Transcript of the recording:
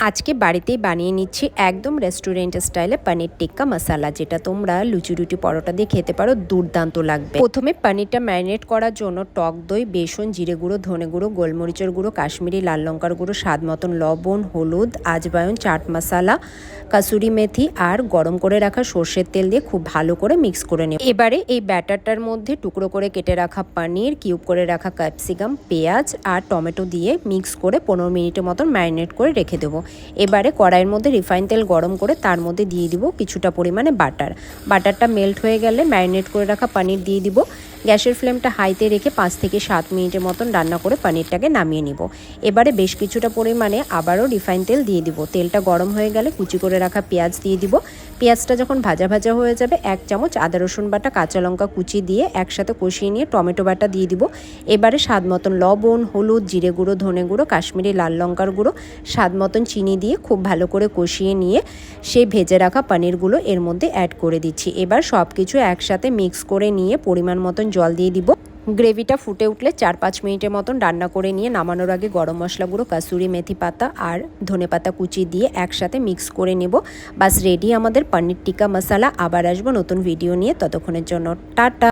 আজকে বাড়িতেই বানিয়ে নিচ্ছি একদম রেস্টুরেন্ট স্টাইলে পনির টিক্কা মশালা, যেটা তোমরা লুচি রুটি পরোটা দিয়ে খেতে পারো, দুর্দান্ত লাগবে। প্রথমে পনিরটা ম্যারিনেট করার জন্য টক দই, বেসন, জিরে গুঁড়ো, ধনে গুঁড়ো, গোলমরিচের গুঁড়ো, কাশ্মীরি লাল লঙ্কার গুঁড়ো, স্বাদ মতন লবণ, হলুদ, আজবায়ন, চাট মশলা, কাসুরি মেথি আর গরম করে রাখা সর্ষের তেল দিয়ে খুব ভালো করে মিক্স করে নেব। এবারে এই ব্যাটারটার মধ্যে টুকরো করে কেটে রাখা পনির, কিউব করে রাখা ক্যাপসিকাম, পেঁয়াজ আর টমেটো দিয়ে মিক্স করে 15 মিনিটের মতন ম্যারিনেট করে রেখে দেবো। এবারে কড়াইয়ের মধ্যে রিফাইন তেল গরম করে তার মধ্যে দিয়ে দিব কিছুটা পরিমাণে বাটারটা মেল্ট হয়ে গেলে ম্যারিনেট করে রাখা পনির দিয়ে দিব। গ্যাসের ফ্লেমটা হাইতে রেখে 5 থেকে 7 মিনিটের মতন রান্না করে পনিরটাকে নামিয়ে নিব। এবারে বেশ কিছুটা পরিমাণে আবারও রিফাইন তেল দিয়ে দিব। তেলটা গরম হয়ে গেলে কুচি করে রাখা পেঁয়াজ দিয়ে দিব। পেঁয়াজটা যখন ভাজা ভাজা হয়ে যাবে 1 চামচ আদা রসুন বাটা, কাঁচা লঙ্কা কুচি দিয়ে একসাথে কষিয়ে নিয়ে টমেটো বাটা দিয়ে দিব। এবারে স্বাদ মতন লবণ, হলুদ, জিরে গুঁড়ো, ধনে গুঁড়ো, কাশ্মীরি লাল লঙ্কার গুঁড়ো, স্বাদ মতন চিনি দিয়ে খুব ভালো করে কষিয়ে নিয়ে সেই ভেজে রাখা পনিরগুলো এর মধ্যে অ্যাড করে দিচ্ছি। এবার সব কিছু একসাথে মিক্স করে নিয়ে পরিমাণ মতন জল দিয়ে দিব। গ্রেভিটা ফুটে উঠলে 4-5 মিনিটের মতন রান্না করে নিয়ে নামানোর আগে গরম মশলা গুঁড়ো, কাসুরি মেথি পাতা আর ধনে পাতা কুচি দিয়ে একসাথে মিক্স করে নেব। বাস রেডি আমাদের পনির টিক্কা মশালা। আবার আসবো নতুন ভিডিও নিয়ে, ততক্ষণের জন্য টাটা।